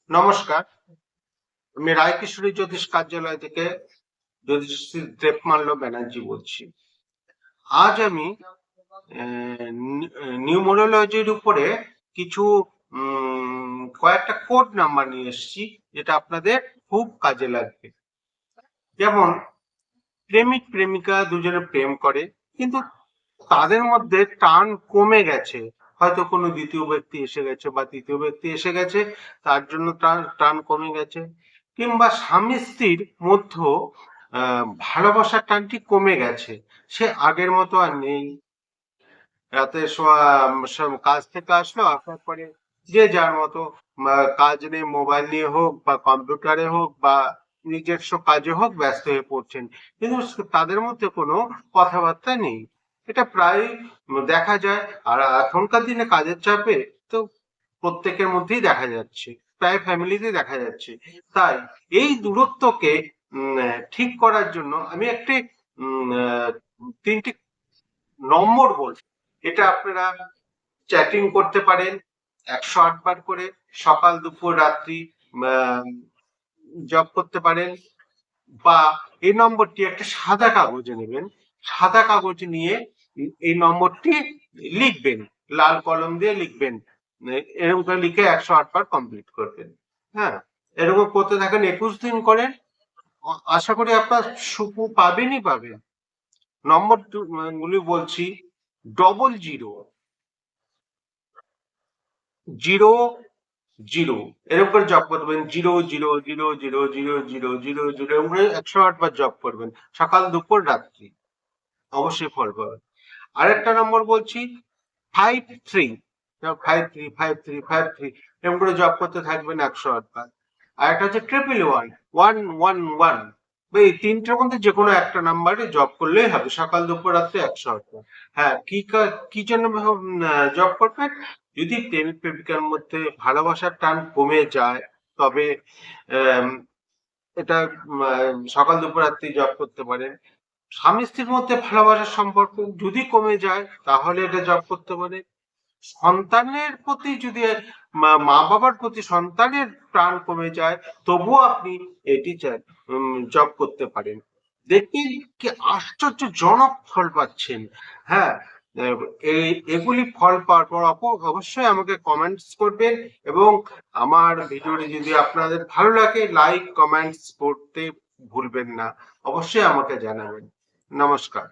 নমস্কার, আমি রায়কিশোরী জ্যোতিষ কার্যালয় থেকে জ্যোতিষী দেবমাল্য ব্যানার্জি বলছি। আজ আমি নিউমোরোলজির উপরে কিছু কয়েকটা কোড নাম্বার নিয়ে এসেছি, যেটা আপনাদের খুব কাজে লাগবে। যেমন প্রেমিক প্রেমিকা দুজনে প্রেম করে, কিন্তু তাদের মধ্যে টান কমে গেছে, হয়তো কোনো দ্বিতীয় ব্যক্তি এসে গেছে বা তৃতীয় ব্যক্তি এসে গেছে, তার জন্য টান কমে গেছে। কিংবা স্বামী স্ত্রীর মধ্যে ভালোবাসার টানটি কমে গেছে, সে আগের মতো আর নেই। রাতে কাজ থেকে আসলো, আসার পরে যে যার মতো কাজ নিয়ে, মোবাইল নিয়ে হোক বা কম্পিউটারে হোক বা নিজস্ব কাজে হোক ব্যস্ত হয়ে পড়ছেন, কিন্তু তাদের মধ্যে কোনো কথাবার্তা নেই। এটা প্রায় দেখা যায়। আর এখনকার দিনে কাজের চাপে তো প্রত্যেকের মধ্যেই দেখা যাচ্ছে, প্রায় ফ্যামিলিতেই দেখা যাচ্ছে। তাই এই দূরত্বকে ঠিক করার জন্য আমি একটি 3টি নম্বর বলছি। এটা আপনারা চ্যাটিং করতে পারেন 108 বার করে, সকাল দুপুর রাত্রি জব করতে পারেন। বা এই নম্বরটি একটা সাদা কাগজে নেবেন, সাদা কাগজ নিয়ে এই নম্বরটি লিখবেন, লাল কলম দিয়ে লিখবেন। এরকম করে লিখে 108 বার কমপ্লিট করবেন। হ্যাঁ, এরকম করতে থাকেন, 21 দিন করেন, আশা করি আপনার সুফল পাবেনই পাবেন। নম্বর গুলি বলছি: 00 0 এরকম করে জব করবেন, 00 0 0 0 0 0 0 এরকম করে 108 বার জব করবেন, সকাল দুপুর রাত্রি, অবশ্যই ফল পাবেন। আরেকটা নম্বর বলছি: 53 53 53 53 এরকম করে জব করতে থাকবেন 108 বার। আর একটা হচ্ছে 111 এই তিনটের মধ্যে যে কোনো একটা নাম্বারে জব করলেই হবে, সকাল দুপুর রাত্রে 108 বার। হ্যাঁ, কি জন্য জব করবেন? যদি প্রেমিক প্রেমিকার মধ্যে ভালোবাসার টান কমে যায়, তবে এটা সকাল দুপুর রাত্রি জব করতে পারেন। স্বামী স্ত্রীর মধ্যে ভালোবাসার সম্পর্ক যদি কমে যায়, তাহলে এটা জব করতে পারে। সন্তানের প্রতি যদি মা বাবার প্রতি সন্তানের প্রাণ কমে যায়, তবুও আপনি এটি জব করতে পারেন। দেখি কি আশ্চর্যজনক ফল পাচ্ছেন। হ্যাঁ, এগুলি ফল পাওয়ার পর অবশ্যই আমাকে কমেন্টস করবেন, এবং আমার ভিডিওটি যদি আপনাদের ভালো লাগে, লাইক কমেন্টস করতে ভুলবেন না, অবশ্যই আমাকে জানাবেন। নমস্কার।